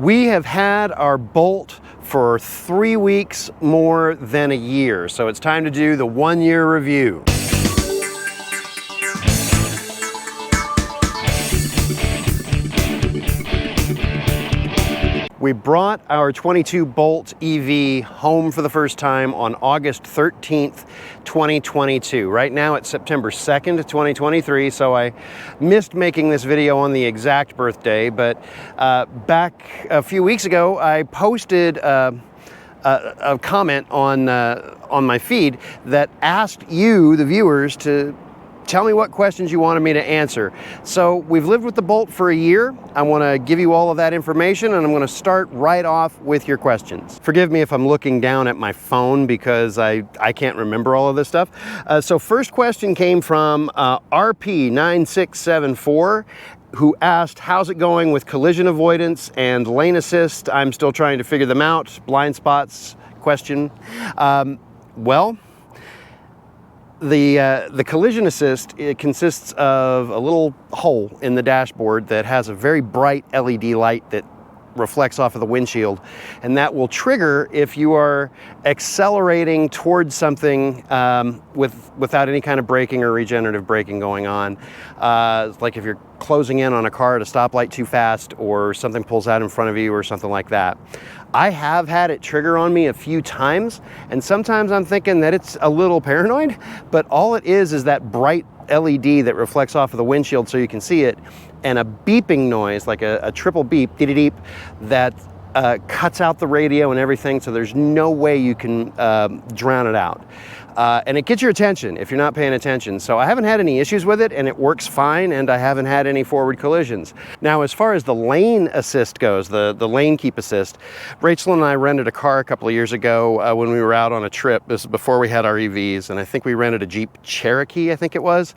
We have had our Bolt for 3 weeks more than a year, so it's time to do the 1-year review. We brought our 22 Bolt EV home for the first time on August 13th, 2022. Right now it's September 2nd, 2023, so I missed making this video on the exact birthday, but back a few weeks ago I posted a comment on my feed that asked you, the viewers, to tell me what questions you wanted me to answer. So we've lived with the Bolt for a year. I want to give you all of that information, and I'm going to start right off with your questions. Forgive me if I'm looking down at my phone because I can't remember all of this stuff. So first question came from RP9674, who asked, how's it going with collision avoidance and lane assist? I'm still trying to figure them out. Blind spots question. Well, the collision assist, it consists of a little hole in the dashboard that has a very bright LED light that reflects off of the windshield, and that will trigger if you are accelerating towards something without any kind of braking or regenerative braking going on. Like if you're closing in on a car at a stoplight too fast, or something pulls out in front of you or something like that. I have had it trigger on me a few times, and sometimes I'm thinking that it's a little paranoid, but all it is that bright LED that reflects off of the windshield so you can see it, and a beeping noise, like a triple beep, dee-dee-deep, that cuts out the radio and everything, so there's no way you can drown it out. And it gets your attention if you're not paying attention. So I haven't had any issues with it, and it works fine, and I haven't had any forward collisions. Now, as far as the lane assist goes, the lane keep assist, Rachel and I rented a car a couple of years ago when we were out on a trip. This is before we had our EVs, and I think we rented a Jeep Cherokee, I think it was,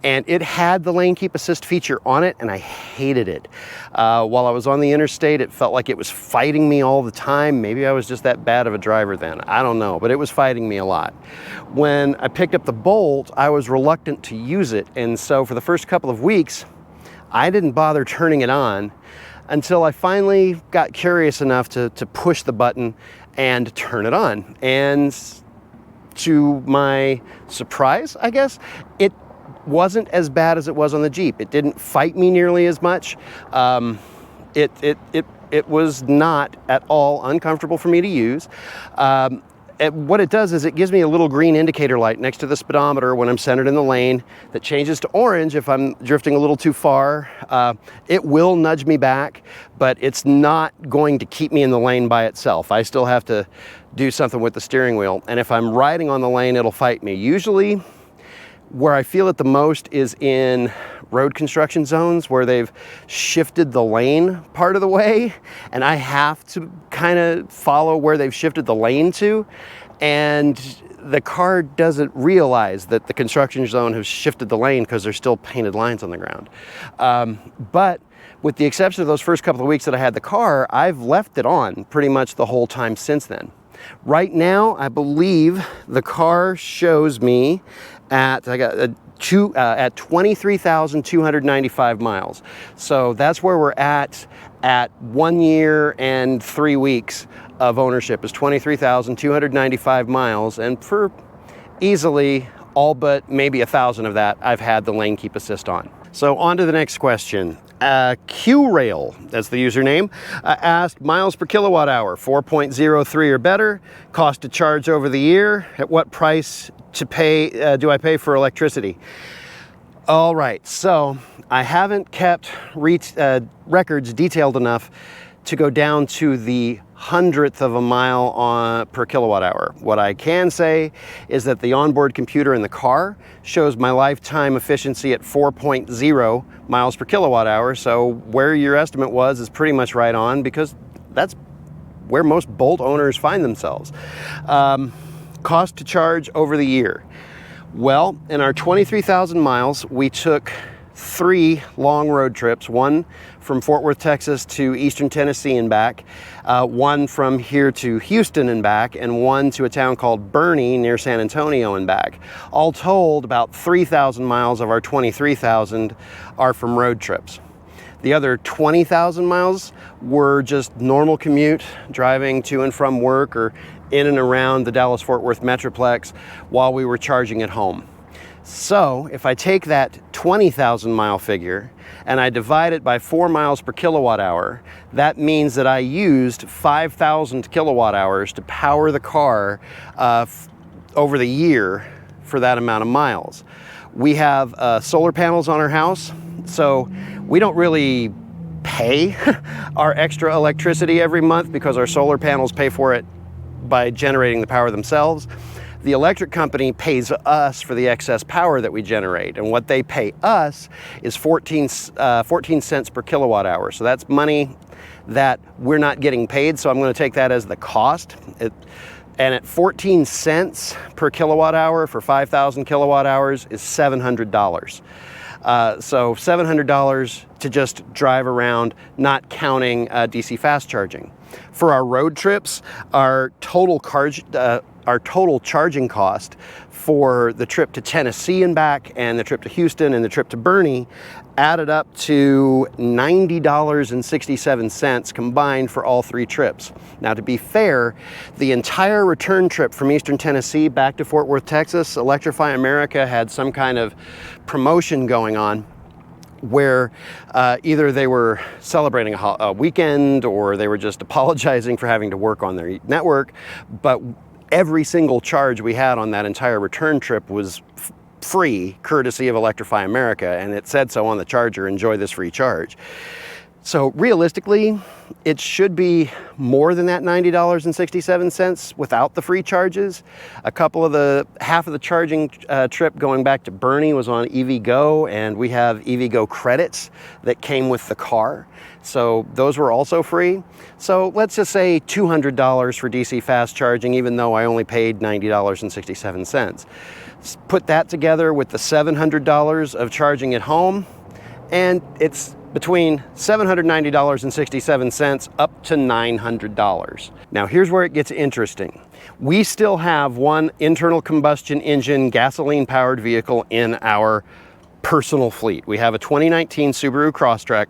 and it had the lane keep assist feature on it, and I hated it. While I was on the interstate, it felt like it was fighting me all the time. Maybe I was just that bad of a driver then. I don't know, but it was fighting me a lot. When I picked up the Bolt, I was reluctant to use it, and so for the first couple of weeks, I didn't bother turning it on until I finally got curious enough to push the button and turn it on. And to my surprise, I guess, it wasn't as bad as it was on the Jeep. It didn't fight me nearly as much. It was not at all uncomfortable for me to use. What it does is it gives me a little green indicator light next to the speedometer when I'm centered in the lane that changes to orange if I'm drifting a little too far. It will nudge me back, but it's not going to keep me in the lane by itself. I still have to do something with the steering wheel, and if I'm riding on the lane, it'll fight me. Usually, where I feel it the most is in road construction zones where they've shifted the lane part of the way, and I have to kind of follow where they've shifted the lane to, and the car doesn't realize that the construction zone has shifted the lane because there's still painted lines on the ground. But with the exception of those first couple of weeks that I had the car, I've left it on pretty much the whole time since then. Right now, I believe the car shows me at 23,295 miles. So that's where we're at 1 year and 3 weeks of ownership, is 23,295 miles. And for easily all but maybe 1,000 of that, I've had the lane keep assist on. So on to the next question. Q-Rail, that's the username, asked miles per kilowatt hour, 4.03 or better, cost to charge over the year, at what price to pay do I pay for electricity? All right, so I haven't kept records detailed enough to go down to the 100th of a mile per kilowatt hour. What I can say is that the onboard computer in the car shows my lifetime efficiency at 4.0 miles per kilowatt hour. So where your estimate was is pretty much right on, because that's where most Bolt owners find themselves. Cost to charge over the year. Well, in our 23,000 miles, we took 3 long road trips, one from Fort Worth, Texas to Eastern Tennessee and back, one from here to Houston and back, and one to a town called Bernie near San Antonio and back. All told, about 3,000 miles of our 23,000 are from road trips. The other 20,000 miles were just normal commute, driving to and from work or in and around the Dallas-Fort Worth Metroplex while we were charging at home. So if I take that 20,000 mile figure and I divide it by 4 miles per kilowatt hour, that means that I used 5,000 kilowatt hours to power the car over the year for that amount of miles. We have solar panels on our house, so we don't really pay our extra electricity every month because our solar panels pay for it by generating the power themselves. The electric company pays us for the excess power that we generate, and what they pay us is 14 cents per kilowatt hour. So that's money that we're not getting paid, so I'm going to take that as the cost. And at 14 cents per kilowatt hour for 5,000 kilowatt hours is $700. So $700 to just drive around, not counting DC fast charging. For our road trips, our total charging cost for the trip to Tennessee and back, and the trip to Houston and the trip to Boerne added up to $90.67 combined for all 3 trips. Now, to be fair, the entire return trip from Eastern Tennessee back to Fort Worth, Texas, Electrify America had some kind of promotion going on where either they were celebrating a weekend or they were just apologizing for having to work on their network, but every single charge we had on that entire return trip was free, courtesy of Electrify America, and it said so on the charger, enjoy this free charge. So realistically, it should be more than that $90.67 without the free charges. Half of the charging trip going back to Boerne was on EVgo, and we have EVgo credits that came with the car. So those were also free. So let's just say $200 for DC fast charging, even though I only paid $90.67. Put that together with the $700 of charging at home, and it's between $790.67 up to $900. Now here's where it gets interesting. We still have one internal combustion engine gasoline powered vehicle in our personal fleet. We have a 2019 Subaru Crosstrek,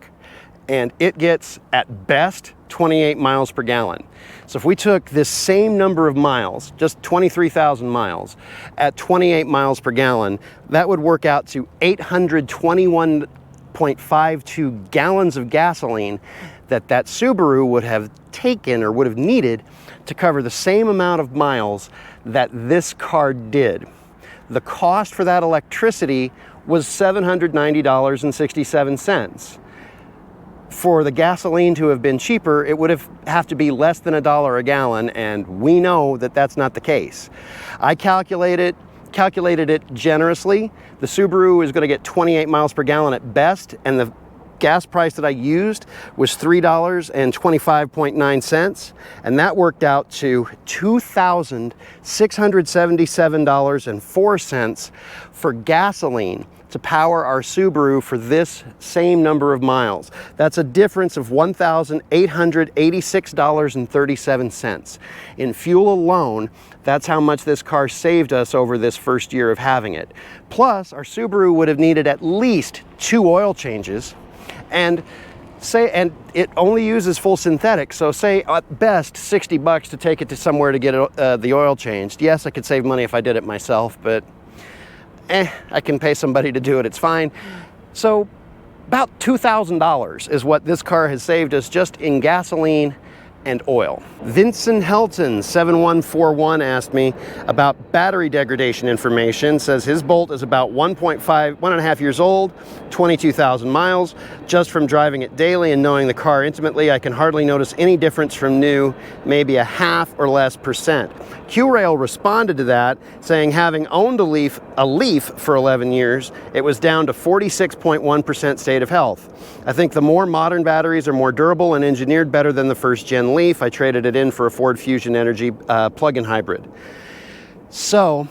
and it gets at best 28 miles per gallon. So if we took this same number of miles, just 23,000 miles, at 28 miles per gallon, that would work out to 821.52 gallons of gasoline that Subaru would have taken or would have needed to cover the same amount of miles that this car did. The cost for that electricity was $790.67. For the gasoline to have been cheaper, it would have to be less than $1 a gallon, and we know that that's not the case. I calculated it generously. The Subaru is going to get 28 miles per gallon at best, and the gas price that I used was $3.25.9, and that worked out to $2,677.04 for gasoline to power our Subaru for this same number of miles. That's a difference of $1,886.37. In fuel alone, that's how much this car saved us over this first year of having it. Plus, our Subaru would have needed at least 2 oil changes, and it only uses full synthetic, so say at best $60 to take it to somewhere to get the oil changed. Yes, I could save money if I did it myself, but I can pay somebody to do it, it's fine. So about $2,000 is what this car has saved us just in gasoline and oil. Vincent Helton 7141 asked me about battery degradation information. Says his Bolt is about 1.5 years old, 22,000 miles. Just from driving it daily and knowing the car intimately, I can hardly notice any difference from new, maybe a half or less percent. Q-Rail responded to that, saying having owned a Leaf for 11 years, it was down to 46.1% state of health. I think the more modern batteries are more durable and engineered better than the first gen Leaf. I traded it in for a Ford Fusion Energy plug-in hybrid. So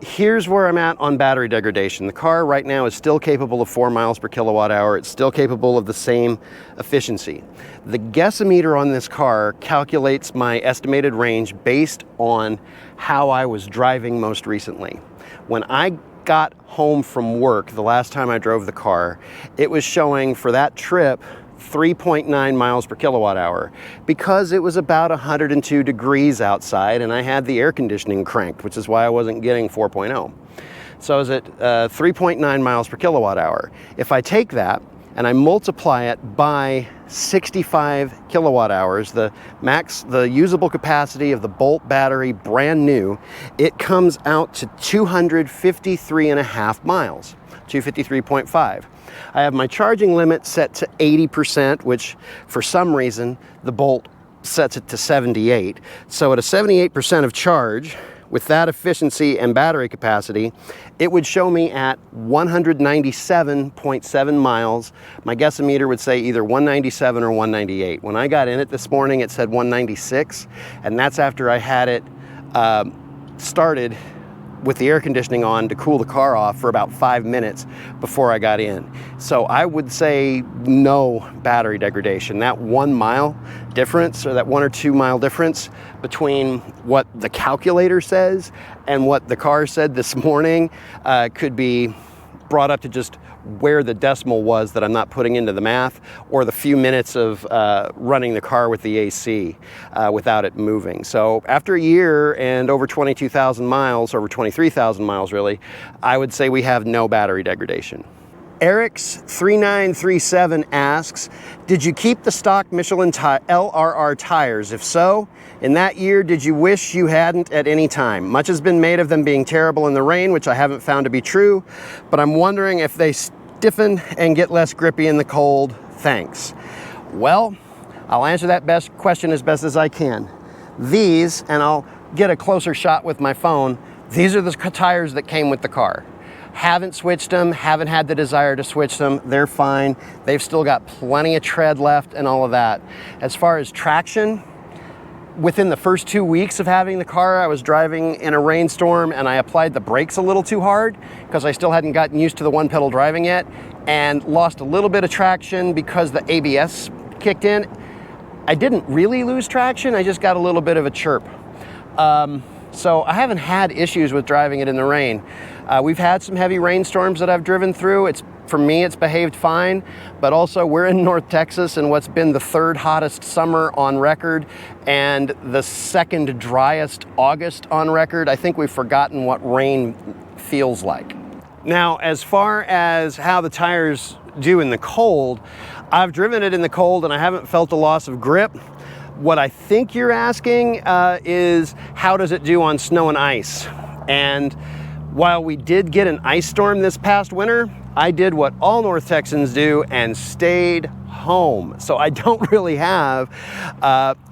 here's where I'm at on battery degradation. The car right now is still capable of 4 miles per kilowatt hour. It's still capable of the same efficiency. The guessometer on this car calculates my estimated range based on how I was driving most recently. When I got home from work, the last time I drove the car, it was showing for that trip 3.9 miles per kilowatt hour because it was about 102 degrees outside and I had the air conditioning cranked, which is why I wasn't getting 4.0. So I was at 3.9 miles per kilowatt hour. If I take that and I multiply it by 65 kilowatt hours, the usable capacity of the Bolt battery, brand new, it comes out to 253.5 miles, 253.5. I have my charging limit set to 80%, which for some reason the Bolt sets it to 78. So at a 78% of charge, with that efficiency and battery capacity, it would show me at 197.7 miles. My guessometer would say either 197 or 198. When I got in it this morning, it said 196, and that's after I had it started with the air conditioning on to cool the car off for about 5 minutes before I got in. So I would say no battery degradation. That 1 mile difference, or that 1 or 2 mile difference between what the calculator says and what the car said this morning could be brought up to just where the decimal was that I'm not putting into the math, or the few minutes of running the car with the AC without it moving. So after a year and over 22,000 miles, over 23,000 miles really, I would say we have no battery degradation. Eric's3937 asks, did you keep the stock Michelin LRR tires? If so, in that year, did you wish you hadn't at any time? Much has been made of them being terrible in the rain, which I haven't found to be true, but I'm wondering if they stiffen and get less grippy in the cold. Thanks. Well, I'll answer that question as best as I can. These, and I'll get a closer shot with my phone, these are the tires that came with the car. Haven't switched them, haven't had the desire to switch them. They're fine. They've still got plenty of tread left and all of that. As far as traction, within the first 2 weeks of having the car, I was driving in a rainstorm and I applied the brakes a little too hard because I still hadn't gotten used to the one pedal driving yet, and lost a little bit of traction because the ABS kicked in. I didn't really lose traction, I just got a little bit of a chirp. So I haven't had issues with driving it in the rain. We've had some heavy rainstorms that I've driven through. For me, it's behaved fine, but also we're in North Texas in what's been the 3rd hottest summer on record and the 2nd driest August on record. I think we've forgotten what rain feels like. Now, as far as how the tires do in the cold, I've driven it in the cold and I haven't felt a loss of grip. What I think you're asking is how does it do on snow and ice? And while we did get an ice storm this past winter, I did what all North Texans do and stayed home. So I don't really have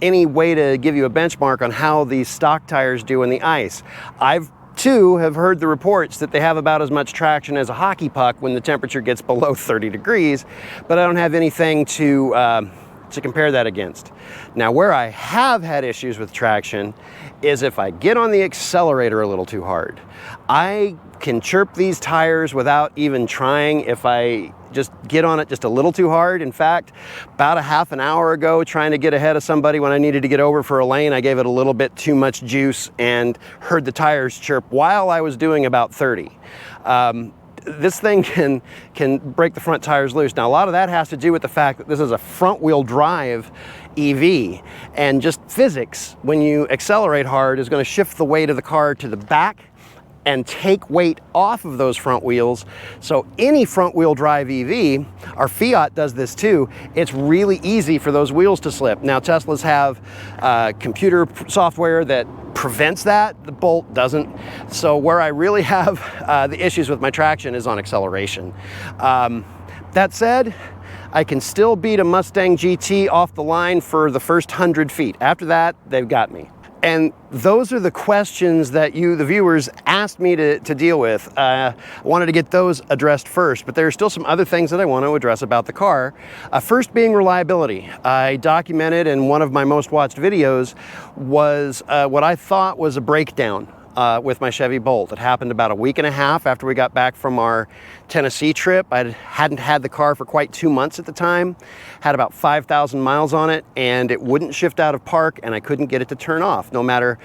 any way to give you a benchmark on how these stock tires do in the ice. I've too have heard the reports that they have about as much traction as a hockey puck when the temperature gets below 30 degrees, but I don't have anything to compare that against. Now, where I have had issues with traction is if I get on the accelerator a little too hard. I can chirp these tires without even trying if I just get on it just a little too hard. In fact, about a half an hour ago, trying to get ahead of somebody when I needed to get over for a lane, I gave it a little bit too much juice and heard the tires chirp while I was doing about 30. This thing can break the front tires loose. Now, a lot of that has to do with the fact that this is a front-wheel drive EV, and just physics, when you accelerate hard, is going to shift the weight of the car to the back and take weight off of those front wheels. So any front-wheel drive EV, our Fiat does this too, it's really easy for those wheels to slip. Now, Teslas have computer software that prevents that. The Bolt doesn't. So where I really have the issues with my traction is on acceleration. That said, I can still beat a Mustang GT off the line for the first 100 feet. After that, they've got me. And those are the questions that you, the viewers, asked me to deal with. I wanted to get those addressed first, but there are still some other things that I want to address about the car. First being reliability. I documented in one of my most watched videos was what I thought was a breakdown with my Chevy Bolt. It happened about a week and a half after we got back from our Tennessee trip. I hadn't had the car for quite 2 months at the time, had about 5,000 miles on it, and it wouldn't shift out of park, and I couldn't get it to turn off, no matter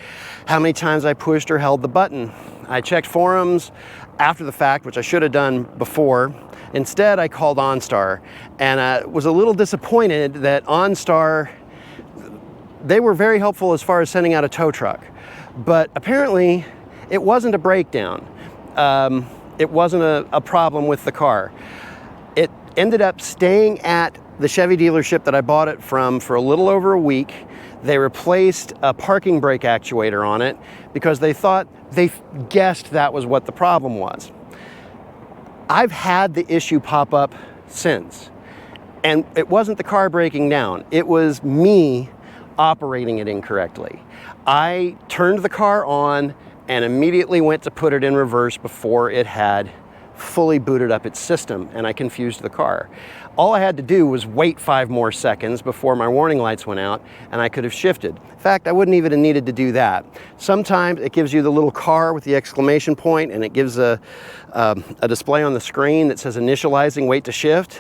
how many times I pushed or held the button. I checked forums after the fact, which I should have done before. Instead, I called OnStar, and was a little disappointed that OnStar, they were very helpful as far as sending out a tow truck, but apparently it wasn't a breakdown. It wasn't a problem with the car. It ended up staying at the Chevy dealership that I bought it from for a little over a week. They replaced a parking brake actuator on it because they guessed that was what the problem was. I've had the issue pop up since, and it wasn't the car breaking down. It was me operating it incorrectly. I turned the car on and immediately went to put it in reverse before it had fully booted up its system, and I confused the car. All I had to do was wait 5 more seconds before my warning lights went out, and I could have shifted. In fact, I wouldn't even have needed to do that. Sometimes it gives you the little car with the exclamation point, and it gives a display on the screen that says initializing, wait to shift.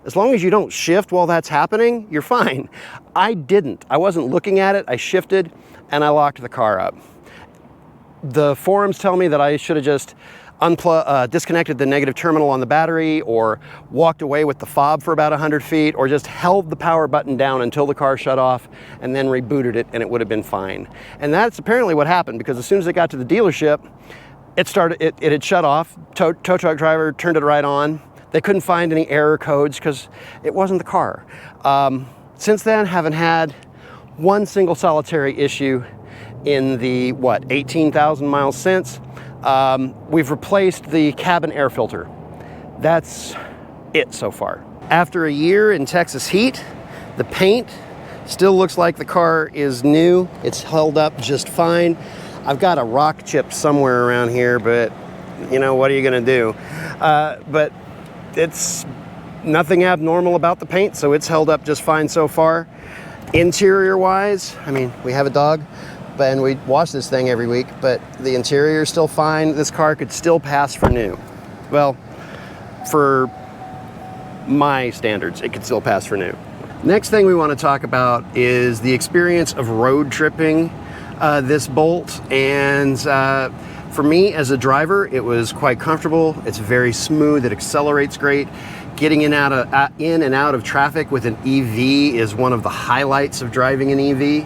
As long as you don't shift while that's happening, you're fine. I didn't. I wasn't looking at it. I shifted, and I locked the car up. The forums tell me that I should have just disconnected the negative terminal on the battery, or walked away with the fob for about 100 feet, or just held the power button down until the car shut off and then rebooted it, and it would have been fine. And that's apparently what happened, because as soon as it got to the dealership, it had shut off. Tow truck driver turned it right on. They couldn't find any error codes because it wasn't the car. Since then, haven't had one single solitary issue in the, 18,000 miles since. We've replaced the cabin air filter. That's it so far. After a year in Texas heat, the paint still looks like the car is new. It's held up just fine. I've got a rock chip somewhere around here, but you know, what are you gonna do? But it's nothing abnormal about the paint, so it's held up just fine so far. Interior wise, I mean, we have a dog, and we wash this thing every week, but the interior is still fine. This car could still pass for new. Well, for my standards, it could still pass for new. Next thing we want to talk about is the experience of road tripping this Bolt. And for me as a driver, it was quite comfortable. It's very smooth. It accelerates great. Getting in and out of traffic with an EV is one of the highlights of driving an EV.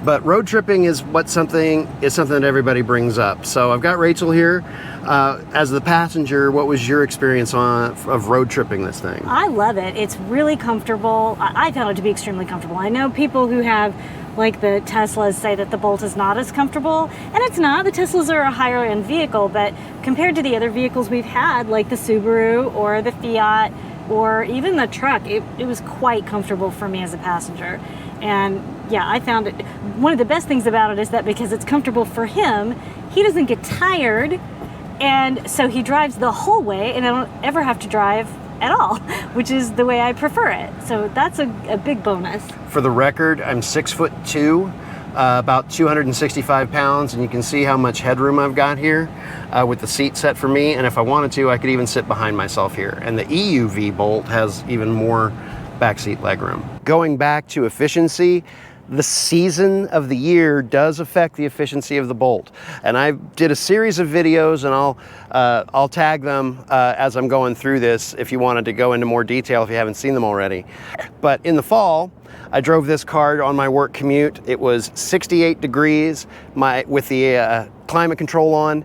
But road tripping is something that everybody brings up. So I've got Rachel here. As the passenger, what was your experience of road tripping this thing? I love it. It's really comfortable. I found it to be extremely comfortable. I know people who have, like the Teslas, say that the Bolt is not as comfortable, and it's not. The Teslas are a higher end vehicle, but compared to the other vehicles we've had, like the Subaru or the Fiat or even the truck, it was quite comfortable for me as a passenger. And yeah, I found it, one of the best things about it is that because it's comfortable for him, he doesn't get tired, and so he drives the whole way, and I don't ever have to drive at all, which is the way I prefer it. So that's a big bonus. For the record, I'm 6'2", about 265 pounds, and you can see how much headroom I've got here with the seat set for me, and if I wanted to, I could even sit behind myself here. And the EUV Bolt has even more backseat legroom. Going back to efficiency, the season of the year does affect the efficiency of the Bolt. And I did a series of videos, and I'll tag them as I'm going through this if you wanted to go into more detail if you haven't seen them already. But in the fall, I drove this car on my work commute. It was 68 degrees with the climate control on,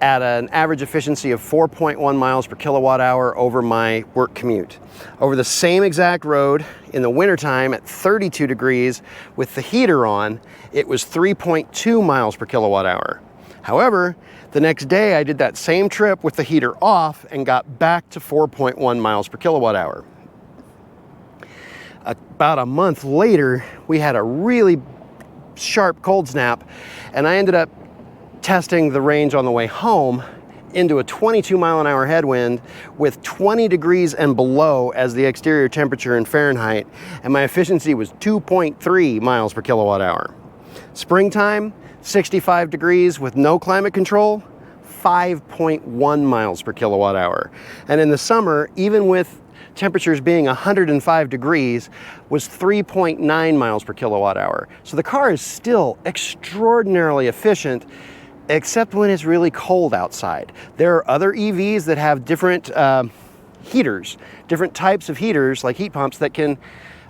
at an average efficiency of 4.1 miles per kilowatt hour over my work commute. Over the same exact road in the wintertime at 32 degrees with the heater on, it was 3.2 miles per kilowatt hour. However, the next day I did that same trip with the heater off and got back to 4.1 miles per kilowatt hour. About a month later, we had a really sharp cold snap, and I ended up testing the range on the way home into a 22-mile-an-hour headwind with 20 degrees and below as the exterior temperature in Fahrenheit, and my efficiency was 2.3 miles per kilowatt hour. Springtime, 65 degrees with no climate control, 5.1 miles per kilowatt hour. And in the summer, even with temperatures being 105 degrees, was 3.9 miles per kilowatt hour. So the car is still extraordinarily efficient, except when it's really cold outside. There are other EVs that have different heaters, different types of heaters like heat pumps that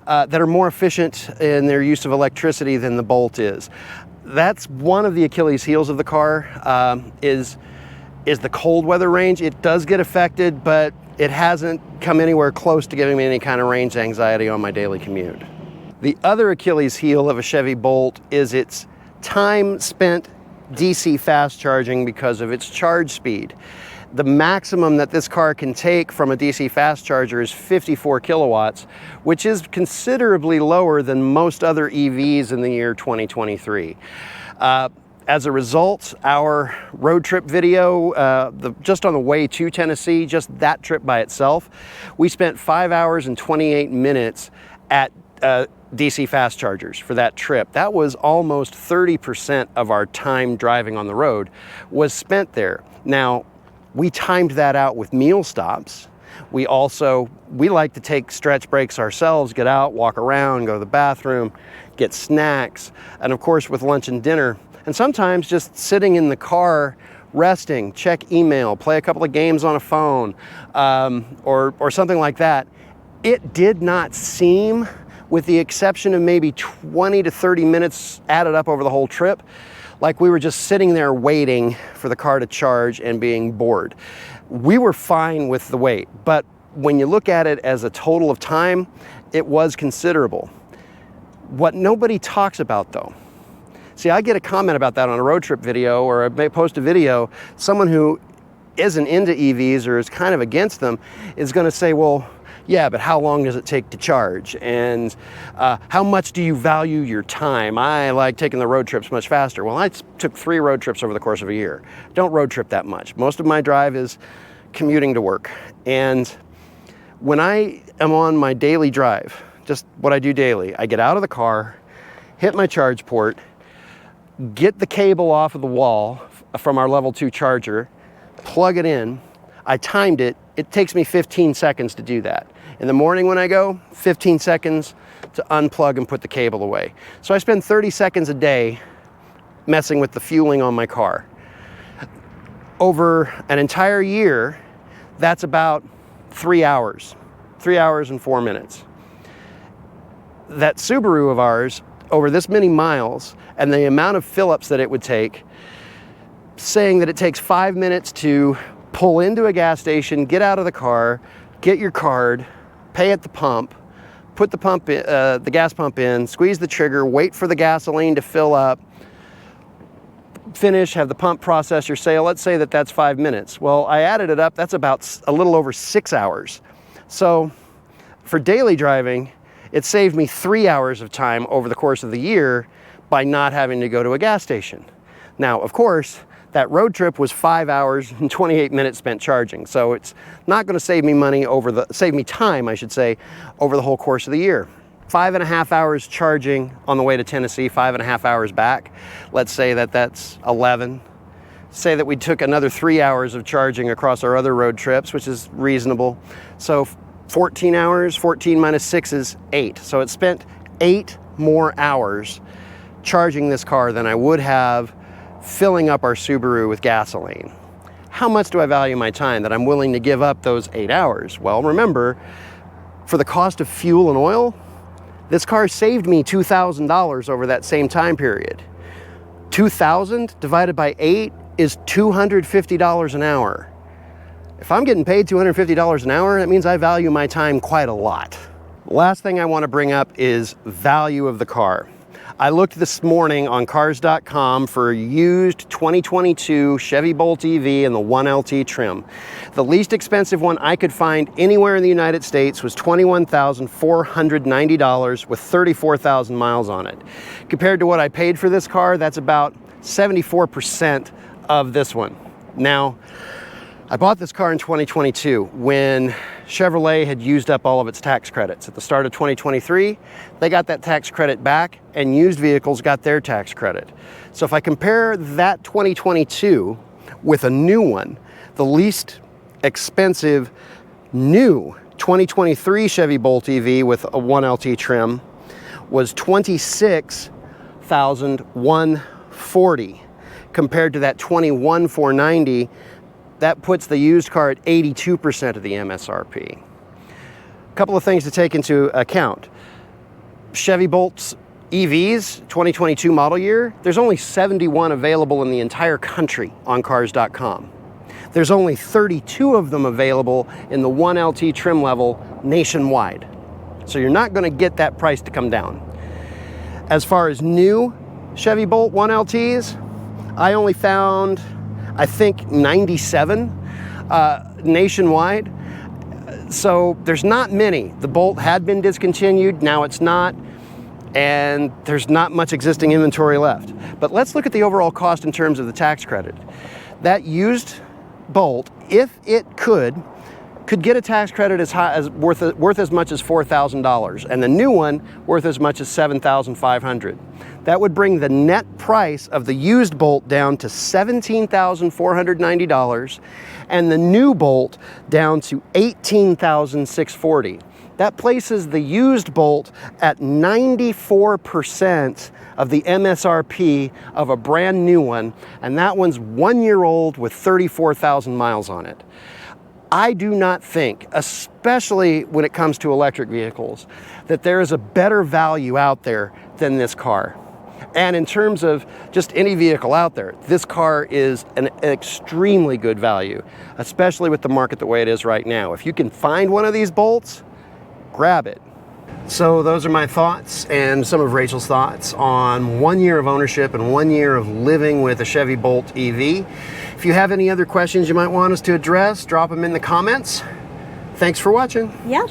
are more efficient in their use of electricity than the Bolt is. That's one of the Achilles heels of the car, is the cold weather range. It does get affected, but it hasn't come anywhere close to giving me any kind of range anxiety on my daily commute. The other Achilles heel of a Chevy Bolt is its time spent DC fast charging because of its charge speed. The maximum that this car can take from a DC fast charger is 54 kilowatts, which is considerably lower than most other EVs in the year 2023. As a result, our road trip video, just on the way to Tennessee, just that trip by itself, we spent 5 hours and 28 minutes at DC fast chargers for that trip. That was almost 30% of our time driving on the road was spent there. Now, we timed that out with meal stops. We like to take stretch breaks ourselves, get out, walk around, go to the bathroom, get snacks, and of course with lunch and dinner. And sometimes just sitting in the car, resting, check email, play a couple of games on a phone, or something like that. It did not seem, with the exception of maybe 20 to 30 minutes added up over the whole trip, like we were just sitting there waiting for the car to charge and being bored. We were fine with the wait, but when you look at it as a total of time, it was considerable. What nobody talks about though, see, I get a comment about that on a road trip video, or I may post a video, someone who isn't into EVs or is kind of against them is gonna say, well, yeah, but how long does it take to charge? And how much do you value your time? I like taking the road trips much faster. Well, I took 3 road trips over the course of a year. Don't road trip that much. Most of my drive is commuting to work. And when I am on my daily drive, just what I do daily, I get out of the car, hit my charge port, get the cable off of the wall from our level 2 charger, plug it in. I timed it. It takes me 15 seconds to do that. In the morning when I go, 15 seconds to unplug and put the cable away. So I spend 30 seconds a day messing with the fueling on my car. Over an entire year, that's about 3 hours. 3 hours and 4 minutes. That Subaru of ours, over this many miles, and the amount of fill-ups that it would take, saying that it takes 5 minutes to pull into a gas station, get out of the car, get your card, pay at the pump, put the gas pump in, squeeze the trigger, wait for the gasoline to fill up, finish, have the pump process your sale. Let's say that that's 5 minutes. Well, I added it up. That's about a little over 6 hours. So for daily driving, it saved me 3 hours of time over the course of the year by not having to go to a gas station. Now, of course, that road trip was 5 hours and 28 minutes spent charging. So it's not going to save me money save me time, I should say, over the whole course of the year. 5.5 hours charging on the way to Tennessee, 5.5 hours back. Let's say that that's 11. Say that we took another 3 hours of charging across our other road trips, which is reasonable. So 14 hours, 14 minus 6 is 8. So it spent 8 more hours charging this car than I would have filling up our Subaru with gasoline. How much do I value my time that I'm willing to give up those 8 hours? Well, remember, for the cost of fuel and oil, this car saved me $2,000 over that same time period. 2,000 divided by 8 is $250 an hour. If I'm getting paid $250 an hour, that means I value my time quite a lot. Last thing I want to bring up is value of the car. I looked this morning on cars.com for a used 2022 Chevy Bolt EV in the 1LT trim. The least expensive one I could find anywhere in the United States was $21,490 with 34,000 miles on it. Compared to what I paid for this car, that's about 74% of this one. Now, I bought this car in 2022 when Chevrolet had used up all of its tax credits. At the start of 2023, they got that tax credit back and used vehicles got their tax credit. So if I compare that 2022 with a new one, the least expensive new 2023 Chevy Bolt EV with a 1LT trim was $26,140. compared to that $21,490, that puts the used car at 82% of the MSRP. A couple of things to take into account. Chevy Bolt's EVs, 2022 model year, there's only 71 available in the entire country on cars.com. There's only 32 of them available in the 1LT trim level nationwide. So you're not going to get that price to come down. As far as new Chevy Bolt 1LTs, I only found, I think, 97 nationwide. So there's not many. The Bolt had been discontinued, now it's not, and there's not much existing inventory left. But let's look at the overall cost in terms of the tax credit. That used Bolt, if it could get a tax credit as high as worth as much as $4,000, and the new one worth as much as $7,500. That would bring the net price of the used Bolt down to $17,490, and the new Bolt down to $18,640. That places the used Bolt at 94% of the MSRP of a brand new one, and that one's 1 year old with 34,000 miles on it. I do not think, especially when it comes to electric vehicles, that there is a better value out there than this car. And in terms of just any vehicle out there, this car is an extremely good value, especially with the market the way it is right now. If you can find one of these Bolts, grab it. So those are my thoughts and some of Rachel's thoughts on 1 year of ownership and 1 year of living with a Chevy Bolt EV. If you have any other questions you might want us to address, drop them in the comments. Thanks for watching. Yeah.